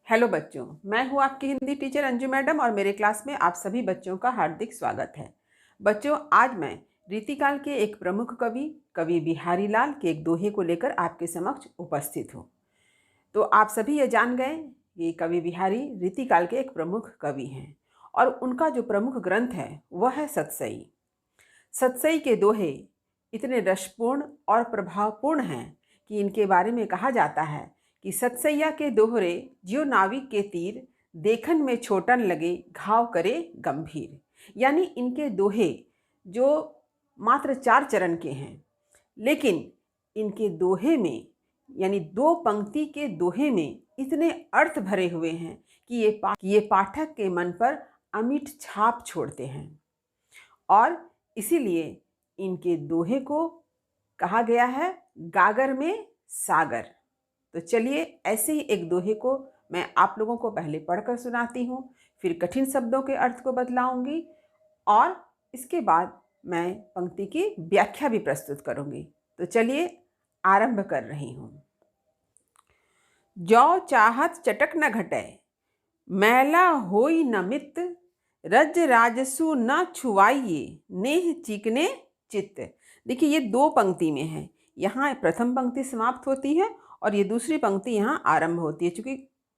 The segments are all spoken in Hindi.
हेलो बच्चों, मैं हूं आपकी हिंदी टीचर अंजू मैडम और मेरे क्लास में आप सभी बच्चों का हार्दिक स्वागत है। बच्चों, आज मैं रीतिकाल के एक प्रमुख कवि कवि बिहारी लाल के एक दोहे को लेकर आपके समक्ष उपस्थित हूं। तो आप सभी ये जान गए कि कवि बिहारी रीतिकाल के एक प्रमुख कवि हैं और उनका जो प्रमुख ग्रंथ है वह है सतसई। सतसई के दोहे इतने रसपूर्ण और प्रभावपूर्ण हैं कि इनके बारे में कहा जाता है कि सतसैया के दोहरे ज्यो नाविक के तीर, देखन में छोटन लगे घाव करे गंभीर। यानी इनके दोहे जो मात्र 4 चरण के हैं, लेकिन इनके दोहे में यानी 2 पंक्ति के दोहे में इतने अर्थ भरे हुए हैं कि ये पाठक के मन पर अमिट छाप छोड़ते हैं और इसीलिए इनके दोहे को कहा गया है गागर में सागर। तो चलिए ऐसे ही एक दोहे को मैं आप लोगों को पहले पढ़कर सुनाती हूँ, फिर कठिन शब्दों के अर्थ को बतलाऊंगी और इसके बाद मैं पंक्ति की व्याख्या भी प्रस्तुत करूंगी। तो चलिए आरंभ कर रही हूँ। जौ चाहत चटक न घटै, मैला होई न मित, रज राजसु न छुआइए, नेह चिकने चित्त। देखिए ये 2 पंक्ति में है। यहाँ प्रथम पंक्ति समाप्त होती है और ये दूसरी पंक्ति यहाँ आरंभ होती है। चूँकि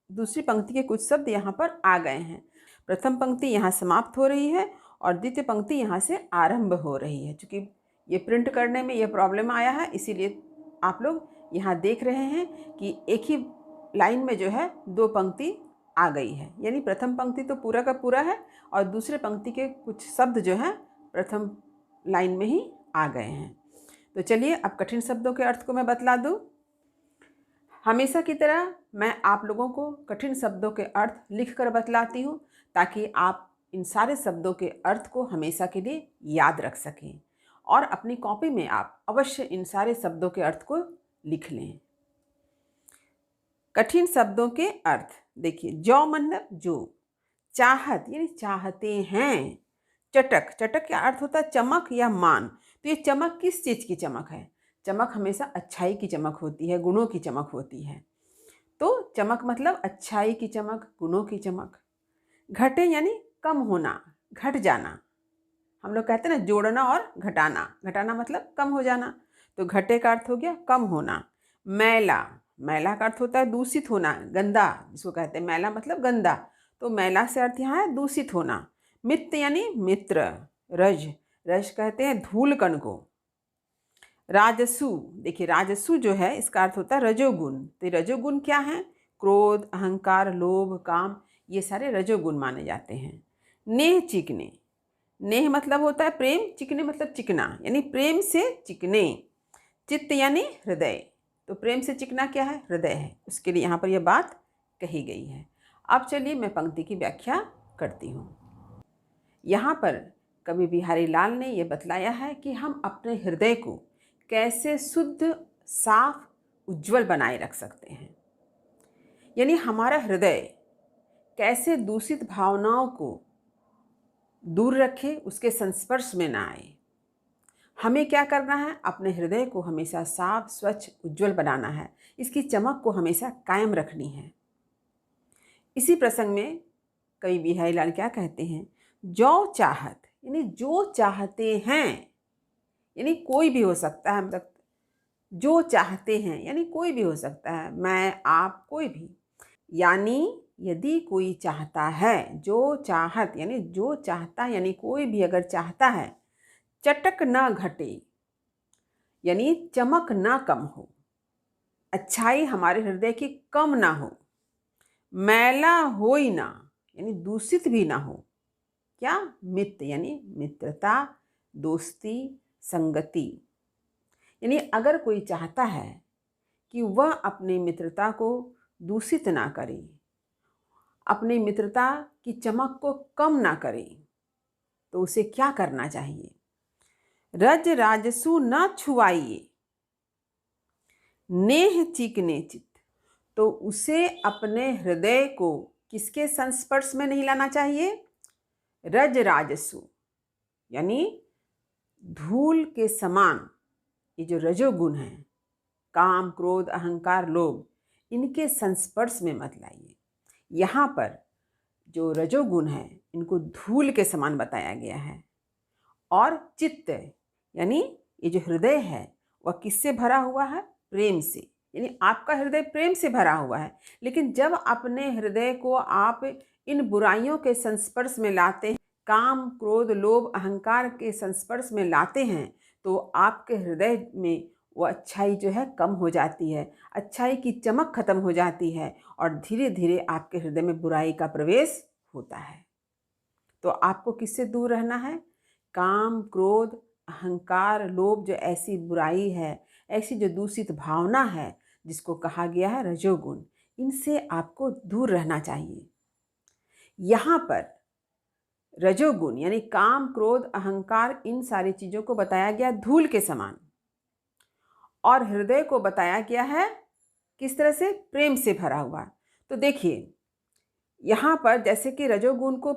दूसरी पंक्ति के कुछ शब्द यहाँ पर आ गए हैं, प्रथम पंक्ति यहाँ समाप्त हो रही है और द्वितीय पंक्ति यहाँ से आरंभ हो रही है। चूँकि ये प्रिंट करने में ये प्रॉब्लम आया है, इसीलिए आप लोग यहाँ देख रहे हैं कि एक ही लाइन में जो है 2 पंक्ति आ गई है। यानी प्रथम पंक्ति तो पूरा का पूरा है और दूसरे पंक्ति के कुछ शब्द जो हैं प्रथम लाइन में ही आ गए हैं। तो चलिए अब कठिन शब्दों के अर्थ को मैं बतला दूं। हमेशा की तरह मैं आप लोगों को कठिन शब्दों के अर्थ लिख कर बतलाती हूँ ताकि आप इन सारे शब्दों के अर्थ को हमेशा के लिए याद रख सकें और अपनी कॉपी में आप अवश्य इन सारे शब्दों के अर्थ को लिख लें। कठिन शब्दों के अर्थ देखिए। जौ मतलब जो, चाहत यानी चाहते हैं, चटक, चटक का अर्थ होता है चमक या मान। तो ये चमक किस चीज़ की चमक है? चमक हमेशा अच्छाई की चमक होती है, गुणों की चमक होती है। तो चमक मतलब अच्छाई की चमक, गुणों की चमक। घटे यानी कम होना, घट जाना। हम लोग कहते हैं ना जोड़ना और घटाना, घटाना मतलब कम हो जाना। तो घटे का अर्थ हो गया कम होना। मैला, मैला का अर्थ होता है दूषित होना, गंदा, जिसको कहते हैं मैला मतलब गंदा। तो मैला से अर्थ यहाँ है दूषित होना। मित्र यानी मित्र। रज, रज कहते हैं धूल कण को। राजसु, देखिए राजसु जो है इसका अर्थ होता है रजोगुण। तो रजोगुण क्या है? क्रोध, अहंकार, लोभ, काम, ये सारे रजोगुण माने जाते हैं। नेह चिकने, नेह मतलब होता है प्रेम, चिकने मतलब चिकना, यानी प्रेम से चिकने। चित्त यानी हृदय। तो प्रेम से चिकना क्या है? हृदय है। उसके लिए यहाँ पर यह बात कही गई है। अब चलिए मैं पंक्ति की व्याख्या करती हूँ। यहाँ पर कवि बिहारी लाल ने यह बतलाया है कि हम अपने हृदय को कैसे शुद्ध, साफ, उज्जवल बनाए रख सकते हैं। यानी हमारा हृदय कैसे दूषित भावनाओं को दूर रखे, उसके संस्पर्श में ना आए। हमें क्या करना है? अपने हृदय को हमेशा साफ, स्वच्छ, उज्जवल बनाना है। इसकी चमक को हमेशा कायम रखनी है। इसी प्रसंग में कवि बिहारी लाल क्या कहते हैं? जो चाहत यानी जो चाहते हैं, यानी कोई भी हो सकता है, मतलब जो चाहते हैं यानी कोई भी हो सकता है, मैं, आप, कोई भी। यानी यदि कोई चाहता है, जो चाहत यानी जो चाहता, यानी कोई भी अगर चाहता है, चटक ना घटे यानी चमक ना कम हो, अच्छाई हमारे हृदय की कम ना हो, मैला होई ना यानी दूषित भी ना हो। क्या? मित्र यानी मित्रता, दोस्ती, संगति। यानी अगर कोई चाहता है कि वह अपनी मित्रता को दूषित ना करे, अपनी मित्रता की चमक को कम ना करे, तो उसे क्या करना चाहिए? रज राजसु न छुआइए, नेह चिकने चित्त। तो उसे अपने हृदय को किसके संस्पर्श में नहीं लाना चाहिए? रज राजसु यानी धूल के समान ये जो रजोगुण हैं, काम, क्रोध, अहंकार, लोभ, इनके संस्पर्श में मत लाइए। यहाँ पर जो रजोगुण है इनको धूल के समान बताया गया है। और चित्त यानी ये जो हृदय है वह किससे भरा हुआ है? प्रेम से। यानी आपका हृदय प्रेम से भरा हुआ है, लेकिन जब अपने हृदय को आप इन बुराइयों के संस्पर्श में लाते हैं, काम क्रोध लोभ अहंकार के संस्पर्श में लाते हैं, तो आपके हृदय में वो अच्छाई जो है कम हो जाती है, अच्छाई की चमक खत्म हो जाती है और धीरे धीरे आपके हृदय में बुराई का प्रवेश होता है। तो आपको किससे दूर रहना है? काम क्रोध अहंकार लोभ, जो ऐसी बुराई है, ऐसी जो दूषित भावना है जिसको कहा गया है रजोगुण, इनसे आपको दूर रहना चाहिए। यहाँ पर रजोगुण यानी काम क्रोध अहंकार, इन सारी चीज़ों को बताया गया धूल के समान, और हृदय को बताया गया है किस तरह से? प्रेम से भरा हुआ। तो देखिए यहाँ पर जैसे कि रजोगुण को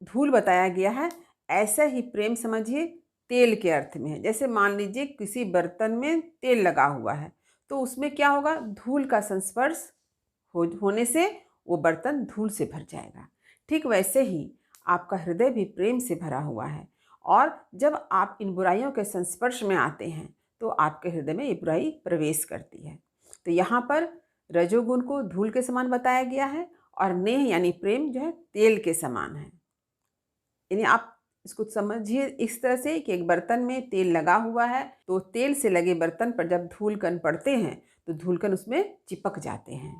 धूल बताया गया है, ऐसा ही प्रेम समझिए तेल के अर्थ में है। जैसे मान लीजिए किसी बर्तन में तेल लगा हुआ है, तो उसमें क्या होगा? धूल का संस्पर्श होने से वो बर्तन धूल से भर जाएगा। ठीक वैसे ही आपका हृदय भी प्रेम से भरा हुआ है, और जब आप इन बुराइयों के संस्पर्श में आते हैं तो आपके हृदय में ये बुराई प्रवेश करती है। तो यहाँ पर रजोगुण को धूल के समान बताया गया है, और नेह यानी प्रेम जो है तेल के समान है। यानी आप इसको समझिए इस तरह से कि एक बर्तन में तेल लगा हुआ है, तो तेल से लगे बर्तन पर जब धूलकण पड़ते हैं तो धूलकण उसमें चिपक जाते हैं।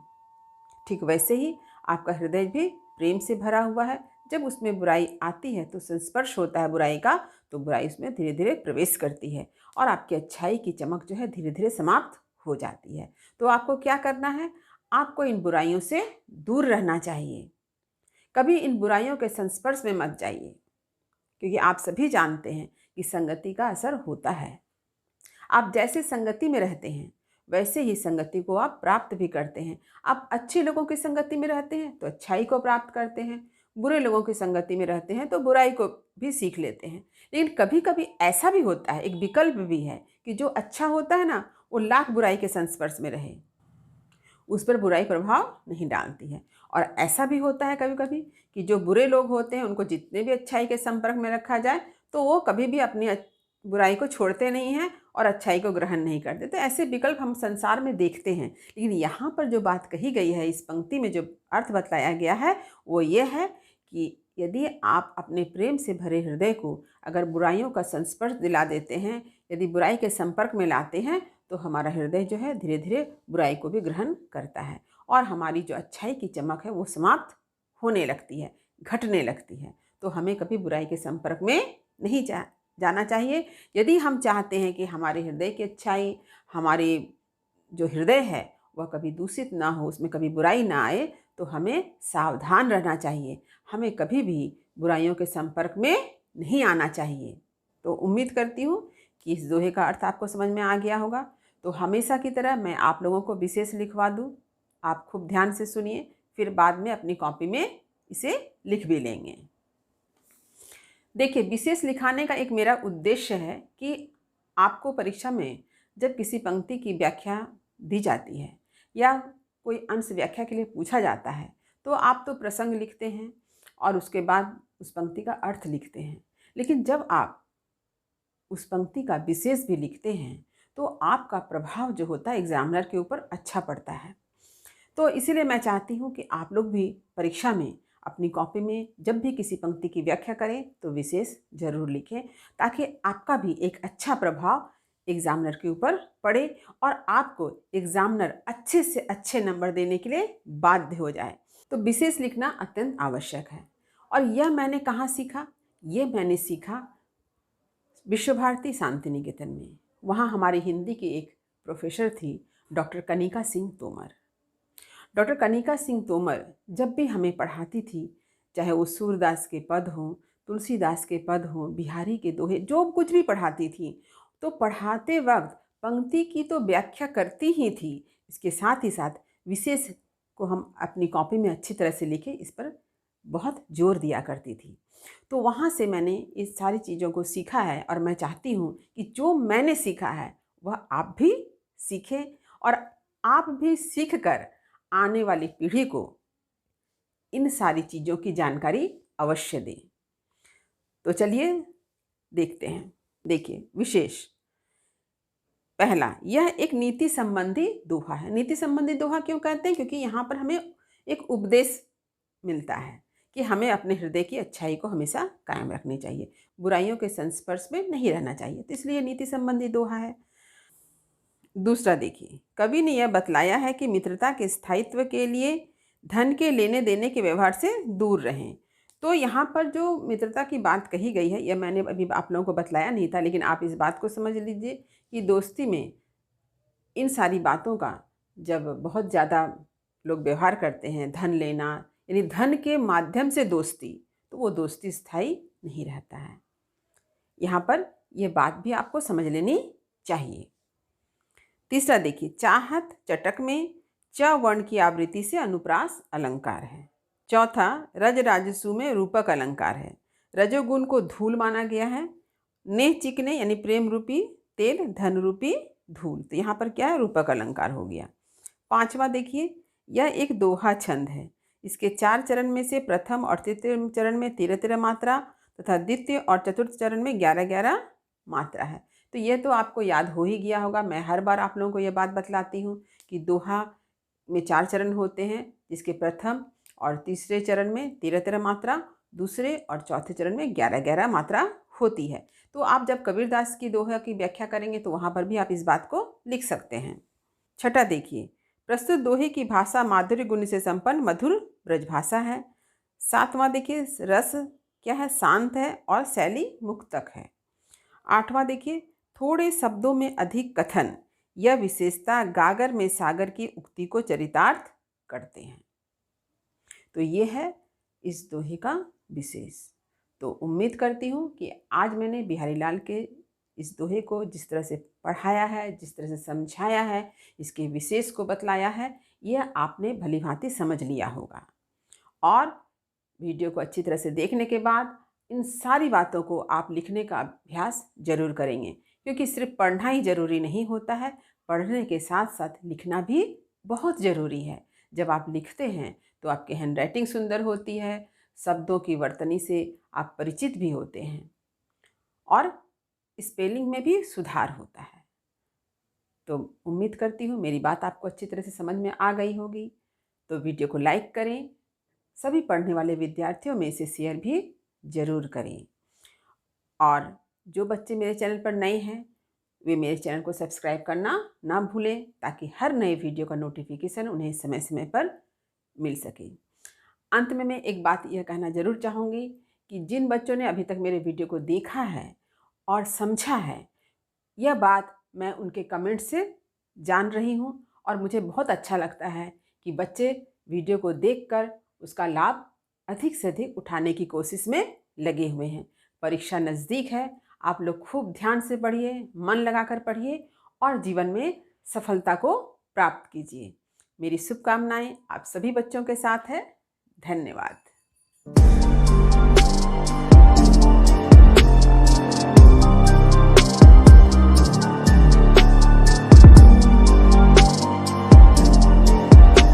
ठीक वैसे ही आपका हृदय भी प्रेम से भरा हुआ है। जब उसमें बुराई आती है तो संस्पर्श होता है बुराई का, तो बुराई उसमें धीरे धीरे प्रवेश करती है और आपकी अच्छाई की चमक जो है धीरे धीरे समाप्त हो जाती है। तो आपको क्या करना है? आपको इन बुराइयों से दूर रहना चाहिए। कभी इन बुराइयों के संस्पर्श में मत जाइए, क्योंकि आप सभी जानते हैं कि संगति का असर होता है। आप जैसे संगति में रहते हैं वैसे ही संगति को आप प्राप्त भी करते हैं। आप अच्छे लोगों की संगति में रहते हैं तो अच्छाई को प्राप्त करते हैं, बुरे लोगों की संगति में रहते हैं तो बुराई को भी सीख लेते हैं। लेकिन कभी कभी ऐसा भी होता है, एक विकल्प भी है कि जो अच्छा होता है ना, वो लाख बुराई के संस्पर्श में रहे, उस पर बुराई प्रभाव नहीं डालती है। और ऐसा भी होता है कभी कभी कि जो बुरे लोग होते हैं उनको जितने भी अच्छाई के संपर्क में रखा जाए तो वो कभी भी अपनी बुराई को छोड़ते नहीं हैं और अच्छाई को ग्रहण नहीं करते। तो ऐसे विकल्प हम संसार में देखते हैं। लेकिन यहाँ पर जो बात कही गई है, इस पंक्ति में जो अर्थ बताया गया है वो ये है कि यदि आप अपने प्रेम से भरे हृदय को अगर बुराइयों का संस्पर्श दिला देते हैं, यदि बुराई के संपर्क में लाते हैं, तो हमारा हृदय जो है धीरे धीरे बुराई को भी ग्रहण करता है और हमारी जो अच्छाई की चमक है वो समाप्त होने लगती है, घटने लगती है। तो हमें कभी बुराई के संपर्क में नहीं जाना चाहिए। यदि हम चाहते हैं कि हमारे हृदय की अच्छाई, हमारे जो हृदय है वह कभी दूषित ना हो, उसमें कभी बुराई ना आए, तो हमें सावधान रहना चाहिए। हमें कभी भी बुराइयों के संपर्क में नहीं आना चाहिए। तो उम्मीद करती हूँ कि इस दोहे का अर्थ आपको समझ में आ गया होगा। तो हमेशा की तरह मैं आप लोगों को विशेष लिखवा दूँ, आप खूब ध्यान से सुनिए, फिर बाद में अपनी कॉपी में इसे लिख भी लेंगे। देखिए, विशेष लिखाने का एक मेरा उद्देश्य है कि आपको परीक्षा में जब किसी पंक्ति की व्याख्या दी जाती है या कोई अंश व्याख्या के लिए पूछा जाता है, तो आप तो प्रसंग लिखते हैं और उसके बाद उस पंक्ति का अर्थ लिखते हैं। लेकिन जब आप उस पंक्ति का विशेष भी लिखते हैं तो आपका प्रभाव जो होता है एग्जामिनर के ऊपर अच्छा पड़ता है। तो इसीलिए मैं चाहती हूँ कि आप लोग भी परीक्षा में अपनी कॉपी में जब भी किसी पंक्ति की व्याख्या करें तो विशेष जरूर लिखें, ताकि आपका भी एक अच्छा प्रभाव एग्जामिनर के ऊपर पड़े और आपको एग्जामिनर अच्छे से अच्छे नंबर देने के लिए बाध्य हो जाए। तो विशेष लिखना अत्यंत आवश्यक है। और यह मैंने कहाँ सीखा? ये मैंने सीखा विश्व भारती शांति निकेतन में। वहाँ हमारी हिंदी की एक प्रोफेसर थी, डॉक्टर कनिका सिंह तोमर। डॉक्टर कनिका सिंह तोमर जब भी हमें पढ़ाती थी, चाहे वो सूरदास के पद हों, तुलसीदास के पद हों, बिहारी के दोहे, जो कुछ भी पढ़ाती थी, तो पढ़ाते वक्त पंक्ति की तो व्याख्या करती ही थी, इसके साथ ही साथ विशेष को हम अपनी कॉपी में अच्छी तरह से लिखें, इस पर बहुत जोर दिया करती थी। तो वहाँ से मैंने इस सारी चीज़ों को सीखा है और मैं चाहती हूँ कि जो मैंने सीखा है वह आप भी सीखें और आप भी सीख कर आने वाली पीढ़ी को इन सारी चीज़ों की जानकारी अवश्य दें। तो चलिए देखते हैं। देखिए विशेष, पहला, यह एक नीति संबंधी दोहा है। नीति संबंधी दोहा क्यों कहते हैं? क्योंकि यहाँ पर हमें एक उपदेश मिलता है कि हमें अपने हृदय की अच्छाई को हमेशा कायम रखनी चाहिए, बुराइयों के संस्पर्श में नहीं रहना चाहिए, तो इसलिए नीति संबंधी दोहा है। दूसरा देखिए, कवि ने यह बतलाया है कि मित्रता के स्थायित्व के लिए धन के लेने देने के व्यवहार से दूर रहें। तो यहाँ पर जो मित्रता की बात कही गई है, यह मैंने अभी आप लोगों को बतलाया नहीं था, लेकिन आप इस बात को समझ लीजिए कि दोस्ती में इन सारी बातों का जब बहुत ज़्यादा लोग व्यवहार करते हैं, धन लेना यानी धन के माध्यम से दोस्ती, तो वो दोस्ती स्थायी नहीं रहता है। यहाँ पर यह बात भी आपको समझ लेनी चाहिए। तीसरा देखिए, चाहत चटक में च वर्ण की आवृत्ति से अनुप्रास अलंकार है। चौथा, रज राजसु में रूपक अलंकार है। रजोगुण को धूल माना गया है। नेह चिकने यानी प्रेम रूपी तेल, धन रूपी धूल, तो यहाँ पर क्या है? रूपक अलंकार हो गया। पांचवा देखिए, यह एक दोहा छंद है। इसके 4 चरण में से प्रथम और तृतीय चरण में 13-13 मात्रा तथा द्वितीय और चतुर्थ चरण में 11-11 मात्रा है। तो ये तो आपको याद हो ही गया होगा। मैं हर बार आप लोगों को यह बात बतलाती हूँ कि दोहा में 4 चरण होते हैं, जिसके प्रथम और तीसरे चरण में 13-13 मात्रा, दूसरे और चौथे चरण में 11-11 मात्रा होती है। तो आप जब कबीरदास की दोहा की व्याख्या करेंगे तो वहाँ पर भी आप इस बात को लिख सकते हैं। छठा देखिए, प्रस्तुत दोहे की भाषा माधुर्य गुण से संपन्न मधुर ब्रजभाषा है। सातवां देखिए, रस क्या है? शांत है और शैली मुक्तक है। आठवां देखिए, थोड़े शब्दों में अधिक कथन, यह विशेषता गागर में सागर की उक्ति को चरितार्थ करते हैं। तो ये है इस दोहे का विशेष। तो उम्मीद करती हूँ कि आज मैंने बिहारी लाल के इस दोहे को जिस तरह से पढ़ाया है, जिस तरह से समझाया है, इसके विशेष को बतलाया है, यह आपने भलीभांति समझ लिया होगा। और वीडियो को अच्छी तरह से देखने के बाद इन सारी बातों को आप लिखने का अभ्यास जरूर करेंगे, क्योंकि सिर्फ पढ़ना ही जरूरी नहीं होता है, पढ़ने के साथ साथ लिखना भी बहुत ज़रूरी है। जब आप लिखते हैं तो आपकी हैंडराइटिंग सुंदर होती है, शब्दों की वर्तनी से आप परिचित भी होते हैं और स्पेलिंग में भी सुधार होता है। तो उम्मीद करती हूँ मेरी बात आपको अच्छी तरह से समझ में आ गई होगी। तो वीडियो को लाइक करें, सभी पढ़ने वाले विद्यार्थियों में इसे शेयर भी ज़रूर करें। और जो बच्चे मेरे चैनल पर नए हैं वे मेरे चैनल को सब्सक्राइब करना ना भूलें, ताकि हर नए वीडियो का नोटिफिकेशन उन्हें समय समय पर मिल सके। अंत में मैं एक बात यह कहना ज़रूर चाहूँगी कि जिन बच्चों ने अभी तक मेरे वीडियो को देखा है और समझा है, यह बात मैं उनके कमेंट से जान रही हूँ और मुझे बहुत अच्छा लगता है कि बच्चे वीडियो को देखकर उसका लाभ अधिक से अधिक उठाने की कोशिश में लगे हुए हैं। परीक्षा नज़दीक है, आप लोग खूब ध्यान से पढ़िए, मन लगाकर पढ़िए और जीवन में सफलता को प्राप्त कीजिए। मेरी शुभकामनाएं आप सभी बच्चों के साथ है। धन्यवाद।